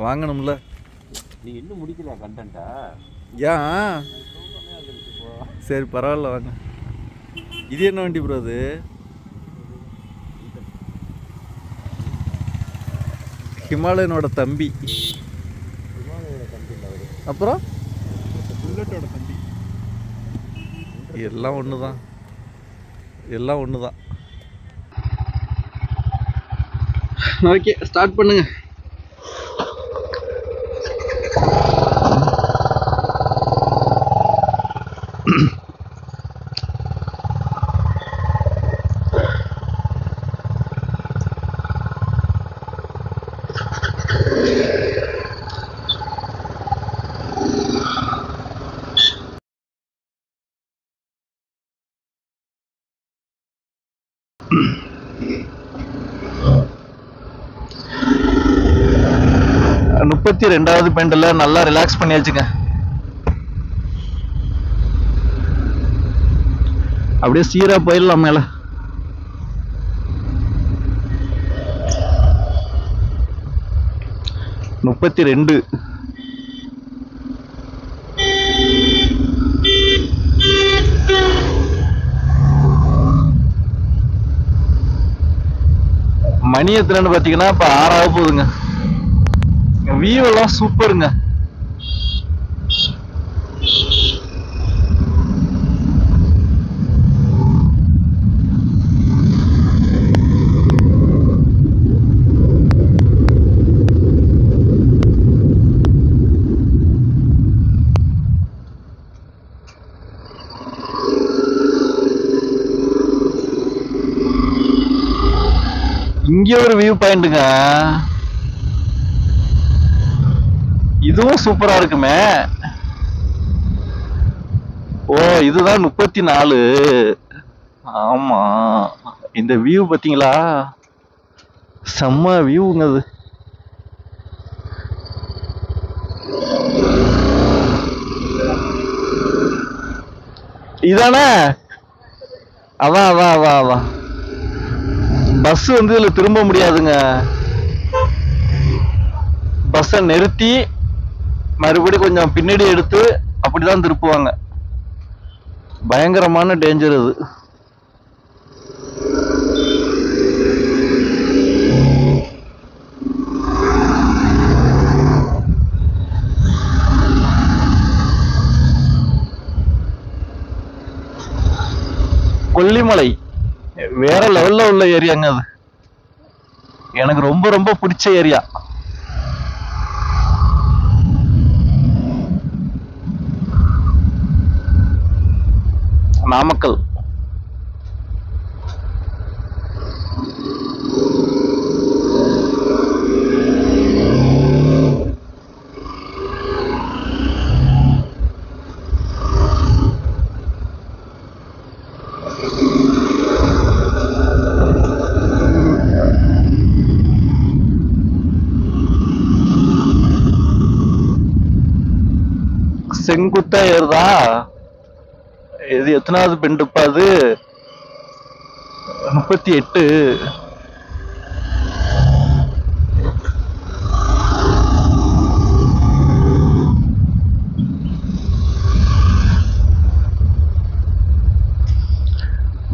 வாங்கணும்ல. நீ இன்னும் முடிக்கல கண்டென்ட்டா? ஏன்? சரி பரவாயில்ல வாங்க. இது என்ன வண்டி ப்ரோ? அது ஹிமாலயனோட தம்பி. அப்புறம் புல்லட்டோட தம்பி. எல்லாம் ஒன்று தான், எல்லாம் ஒன்று தான். ஓகே ஸ்டார்ட் பண்ணுங்க. முப்பத்தி ரெண்டாவது பெண்டில் நல்லா ரிலாக்ஸ் பண்ணியாச்சுங்க. அப்படியே சீரா போயிடலாம் மேல. முப்பத்தி ரெண்டு. மணி எத்தனைன்னு பாத்தீங்கன்னா இப்ப 6 ஆக போகுதுங்க. வியூ எல்லாம் சூப்பருங்க. இங்க ஒரு வியூ பாயிண்ட்டுங்க. இதுவும் சூப்பரா இருக்குமே. ஓ இதுதான் 34. ஆமா இந்த வியூ பாத்தீங்களா? செம்ம வியூங்க அது. இதானே? அதான் அதான் அதான் அதான். பஸ் வந்து இதுல திரும்ப முடியாதுங்க. பஸ்ஸை நிறுத்தி மறுபடியும் கொஞ்சம் பின்னாடி எடுத்து அப்படிதான் திருப்புவாங்க. பயங்கரமான டேஞ்சர் அது. கொல்லிமலை வேற லெவல்ல உள்ள ஏரியாங்க அது. எனக்கு ரொம்ப ரொம்ப பிடிச்ச ஏரியா. நாமக்கல். செங்குத்தா ஏறுதா? இது எத்தனாவது பெண்டுப்பா? அது 38.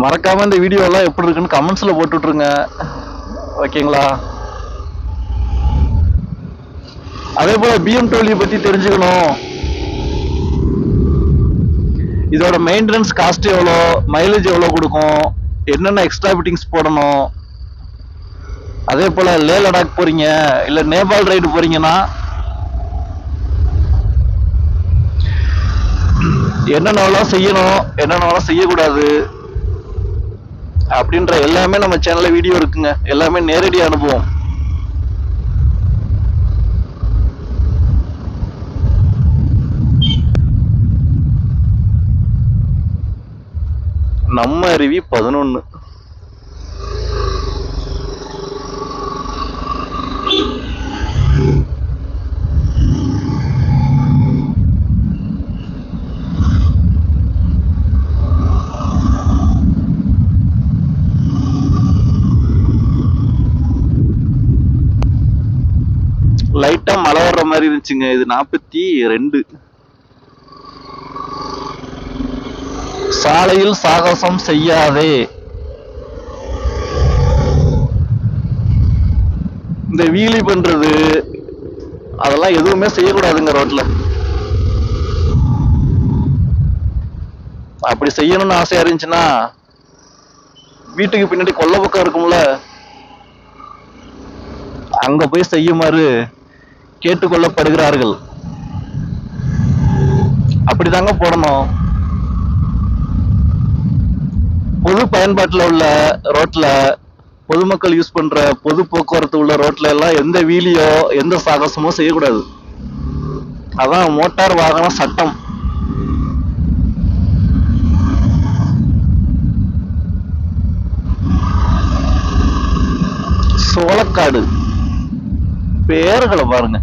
மறக்காம இந்த வீடியோ எல்லாம் எப்படி இருக்குன்னு கமெண்ட்ஸ்ல போட்டு விட்டுருங்க. ஓகேங்களா? அதே போல BMW பத்தி தெரிஞ்சுக்கணும். இதோட மெயின்டெனன்ஸ் காஸ்ட் எவ்வளோ, மைலேஜ் எவ்வளோ கொடுக்கும், என்னென்ன எக்ஸ்ட்ரா ஃபிட்டிங்ஸ் போடணும், அதே போல லே லடாக் போறீங்க இல்ல நேபாள் ரைடு போறீங்கன்னா என்னென்னலாம் செய்யணும், என்னென்னலாம் செய்யக்கூடாது அப்படின்ற எல்லாமே நம்ம சேனல்ல வீடியோ இருக்குங்க. எல்லாமே நேரடி அனுபவம். நம்ம அருவி 11. லைட்டா மழை வர்ற மாதிரி இருந்துச்சுங்க. இது 42. சாலையில் சாகசம் செய்யாதே. இந்த வீலி பண்றது அதெல்லாம் எதுவுமே செய்யக்கூடாதுங்க ரோட்ல. அப்படி செய்யணும்னு ஆசையா இருந்துச்சுன்னா வீட்டுக்கு பின்னாடி கொல்லை பக்கம் இருக்கும்ல, அங்க போய் செய்யுமாறு கேட்டுக்கொள்ளப்படுகிறார்கள். அப்படிதாங்க போடணும். பொது பயன்பாட்டுல உள்ள ரோட்ல, பொதுமக்கள் யூஸ் பண்ற பொது போக்குவரத்து உள்ள ரோட்ல எல்லாம் எந்த வீலியோ எந்த சாகசமோ செய்யக்கூடாது. அதான் மோட்டார் வாகன சட்டம். சோளக்காடு பேர்களை பாருங்க.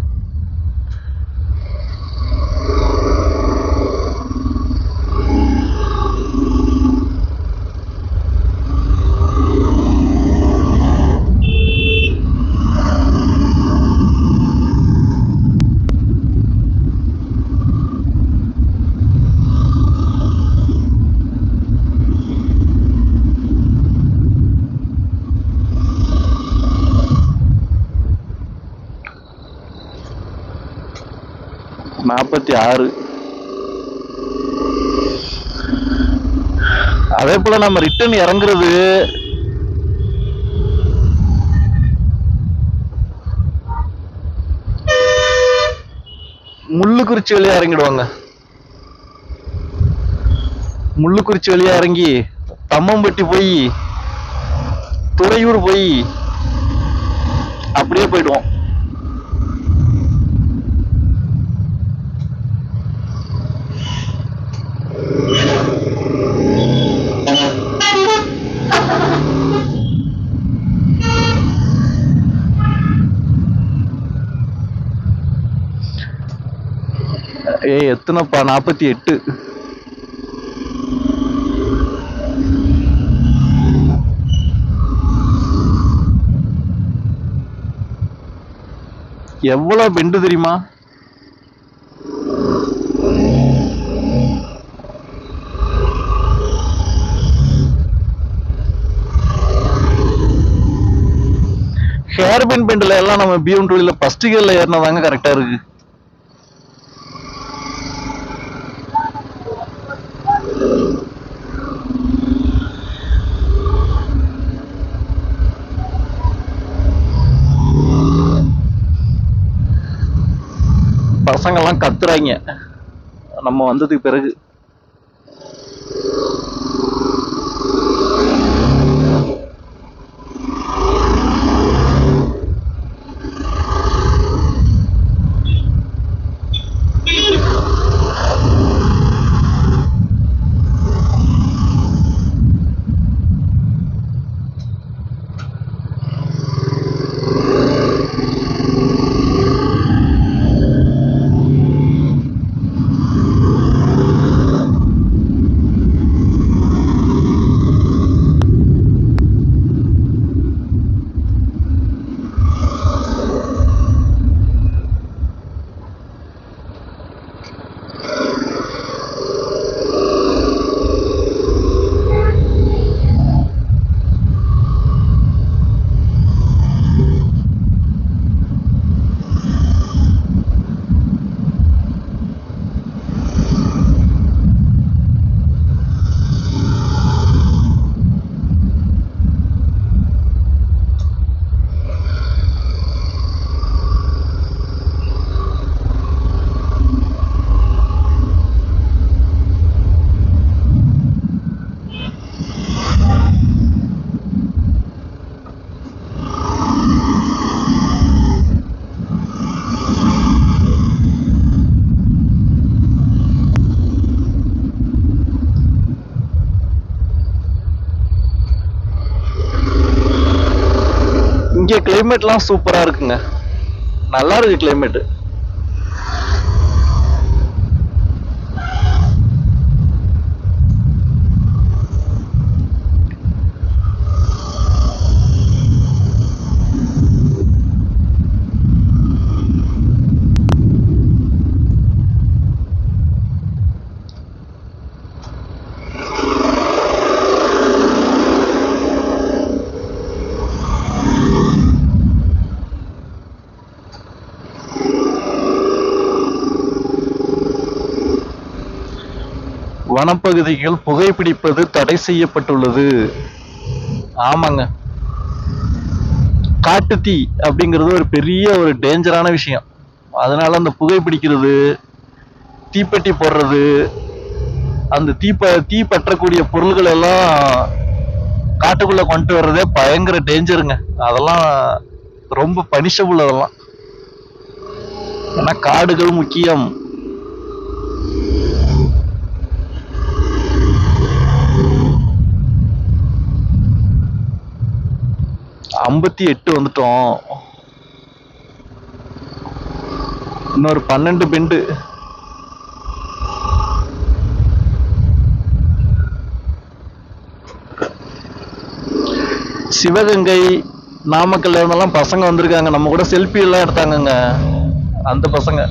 நாற்பத்தி 6. அதே போல நம்ம ரிட்டர்ன் இறங்குறது முள்ளுக்குறிச்சி வழியா இறங்கிடுவாங்க. முள்ளுக்குறிச்சி வழியா இறங்கி தம்மம்பட்டி போய் துறையூர் போய் அப்படியே போயிடுவோம். எத்தனைப்பா? 48. எவ்வளவு பெண்டு தெரியுமா? ஹேர்பின் பெண்டுல எல்லாம் நம்ம BMW ஃபர்ஸ்ட் கியர்ல ஏறினதாங்க கரெக்டா இருக்கு. பசங்கெல்லாம் கத்துறாங்க நம்ம வந்ததுக்கு பிறகு. இங்க கிளைமேட்லாம் சூப்பரா இருக்குங்க. நல்லா இருக்கு கிளைமேட். வனப்பகுதிகள் புகைப்பிடிப்பது தடை செய்யப்பட்டுள்ளது. ஆமாங்க, காட்டுத்தீ அப்படிங்கிறது ஒரு பெரிய ஒரு டேஞ்சரான விஷயம். அதனால அந்த புகைப்பிடிக்கிறது, தீப்பெட்டி போடுறது, அந்த தீ பற்றக்கூடிய பொருள்கள் எல்லாம் காட்டுக்குள்ள கொண்டு வர்றதே பயங்கர டேஞ்சருங்க. அதெல்லாம் ரொம்ப பனிஷபிள். அதெல்லாம் ஏன்னா காடுகள் முக்கியம். ஐம்பத்தி 8 வந்துட்டோம். இன்னொரு 12 பெண்டு. சிவகங்கை, நாமக்கல்ல இருந்தெல்லாம் பசங்க வந்திருக்காங்க. நம்ம கூட செல்ஃபி எல்லாம் எடுத்தாங்கங்க அந்த பசங்க.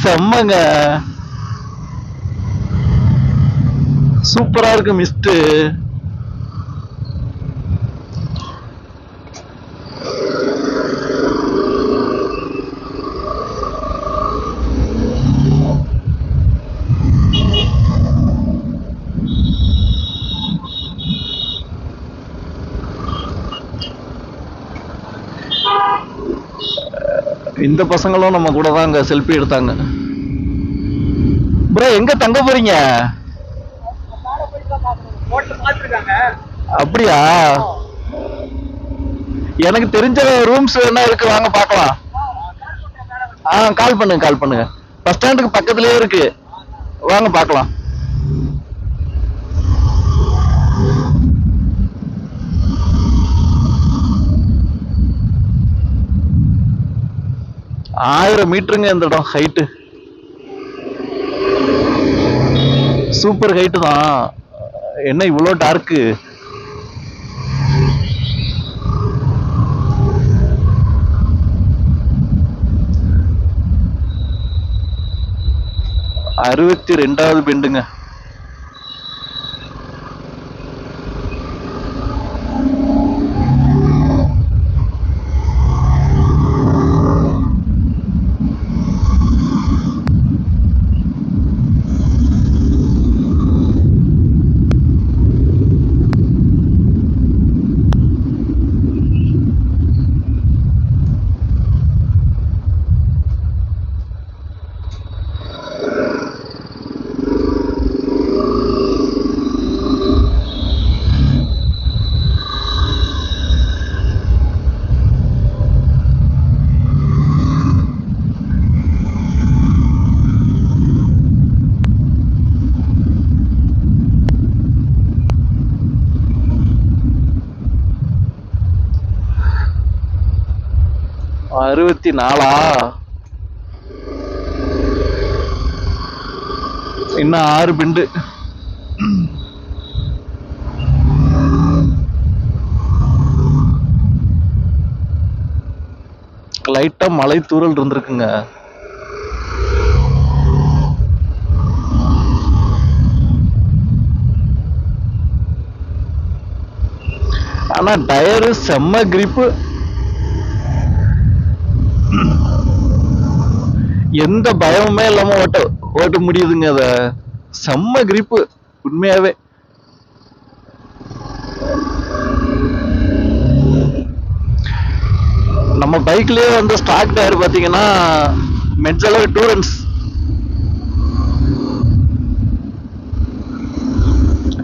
செம்மங்க, சூப்பரா இருக்கு மிஸ்ட். இந்த பசங்களும் நம்ம கூட தான் அங்க செல்ஃபி எடுத்தாங்க. ப்ரோ எங்க தங்க போறீங்க? அப்படியா? எனக்கு தெரிஞ்ச ரூம்ஸ் என்ன இருக்கு, வாங்க பார்க்கலாம். கால் பண்ணுங்க. பஸ் ஸ்டாண்டுக்கு பக்கத்துலயே இருக்கு, வாங்க பார்க்கலாம். ஆயிரம் மீட்டருங்க இந்த இடம். ஹைட்டு சூப்பர் ஹைட்டு தான். என்ன இவ்வளோ டார்க்கு? அறுபத்தி 2வது பெண்டுங்க. அறுபத்தி 4. இன்னும் 6 பெண்டு. லைட்டா மழை தூறல் இருந்திருக்குங்க. ஆனா டயரு செம்ம கிரிப்பு. எந்த பயமுமே இல்லாம ஓட்ட முடியுதுங்க. அத செம்ம கிரிப்பு உண்மையாவே. நம்ம பைக்லயே வந்து ஸ்டாக் டயர் பாத்தீங்கன்னா மெட்ஜலோ டூரன்ஸ்,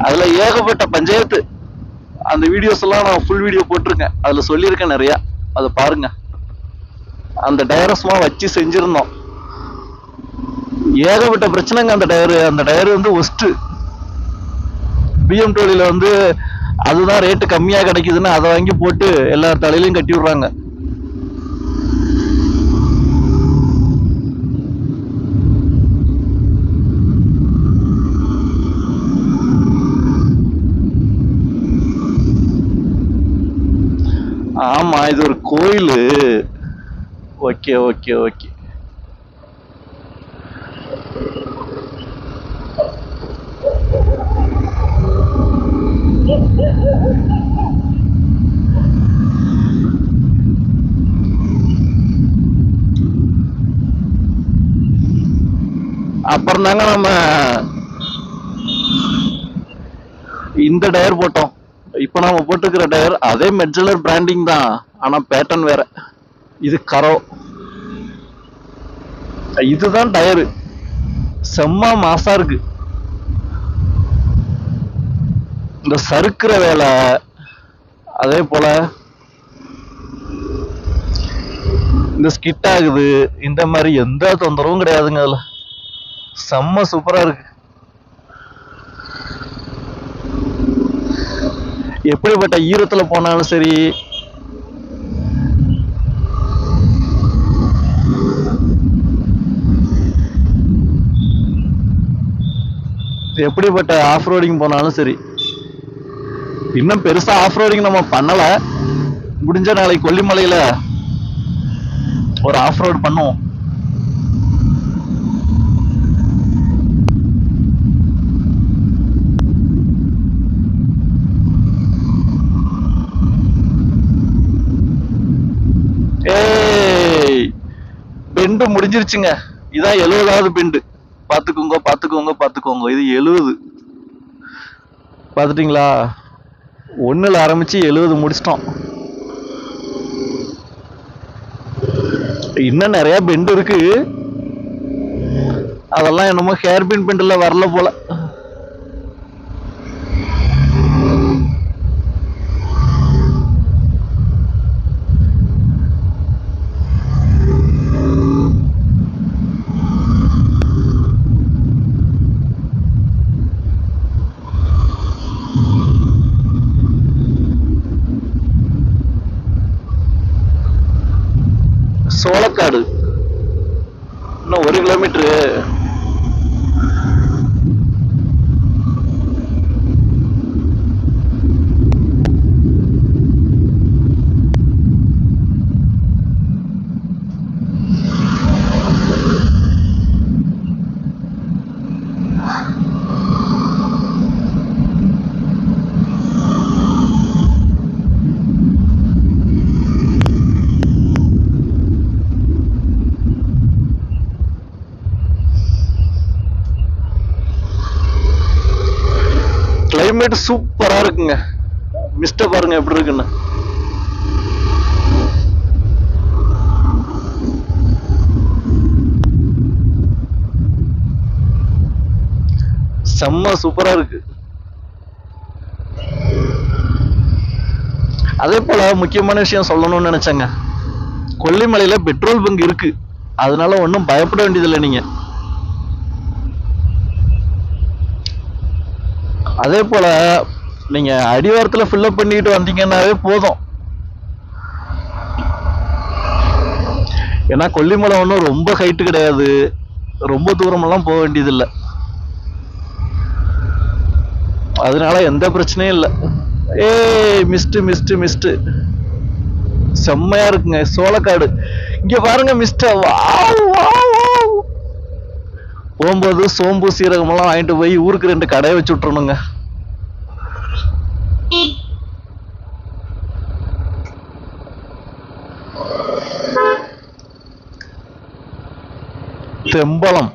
அதுல ஏகப்பட்ட பஞ்சாயத்து. அந்த வீடியோஸ் எல்லாம் நான் ஃபுல் வீடியோ போட்டிருக்கேன், அதுல சொல்லியிருக்கேன் நிறைய, அதை பாருங்க. அந்த டயரை சும்மா வச்சு செஞ்சிருந்தோம். ஏகப்பட்ட பிரச்சனைங்க அந்த டயர் வந்து ஒஸ்ட். BMW வந்து அதுதான் ரேட்டு கம்மியா கிடைக்குதுன்னு அதை வாங்கி போட்டு எல்லா தலையிலையும் கட்டி விடுறாங்க. இது ஒரு கோயிலு. Okay okay okay. அப்புறம் தாங்க நம்ம இந்த டயர் போட்டோம். இப்ப நம்ம போட்டுக்கிற டயர் அதே மெட்ஜலர் பிராண்டிங் தான், ஆனா பேட்டர்ன் வேற. இது கரோ. இதுதான் டயரு. செம்ம மாசா இருக்கு. இந்த சறுக்கிற வேலை, அதே போல இந்த ஸ்கிட் ஆகுது, இந்த மாதிரி எந்த தொந்தரவும் கிடையாதுங்க. அதுல செம்ம சூப்பரா இருக்கு. எப்படிப்பட்ட ஈரத்துல போனாலும் சரி, எப்படிப்பட்ட ஆஃப் ரோடிங் போனாலும் சரி. இன்னும் பெருசா ஆஃப் ரோடிங் நம்ம பண்ணல. முடிஞ்ச நாளைக்கு கொல்லிமலையில ஒரு ஆஃப் ரோடு பண்ணுவோம். பெண்டு முடிஞ்சிருச்சுங்க. இதான் 70வது பெண்டு. பாத்துக்கோங்க பாத்துக்கோங்க பாத்துக்கோங்க. இது 70. பாத்துட்டீங்களா? 1ல ஆரம்பிச்சு 70 முடிச்சிட்டோம். இன்னும் நிறைய பெண்டு இருக்கு. அதெல்லாம் என்னமோ ஹேர்பின் பெண்டுல வரல போல. சோளக்காடு இன்னும் 1 கிலோமீட்டரு. கிளைமேட் சூப்பரா இருக்குங்க. மிஸ்ட பாருங்க எப்படி இருக்குன்னு. செம்ம சூப்பரா இருக்கு. அதே போல முக்கியமான விஷயம் சொல்லணும்னு நினைச்சேங்க. கொல்லிமலையில பெட்ரோல் பங்க் இருக்கு. அதனால ஒன்றும் பயப்பட வேண்டியதில்லை நீங்க. அதே போல நீங்க அடிவாரத்துல ஃபில்அப் பண்ணிட்டு வந்தீங்கன்னாவே போதும். ஏன்னா கொல்லிமலை ஒன்றும் ரொம்ப ஹைட்டு கிடையாது, ரொம்ப தூரமெல்லாம் போக வேண்டியதில்லை. அதனால எந்த பிரச்சனையும் இல்லை. மிஸ்ட் மிஸ்ட் மிஸ்ட் செம்மையா இருக்குங்க. சோளக்காடு இங்க பாருங்க மிஸ்ட. போகும்போது சோம்பு சீரகம் எல்லாம் வாங்கிட்டு போய் ஊருக்கு 2 கடையை வச்சு விட்டுறணுங்க. தெம்பலம்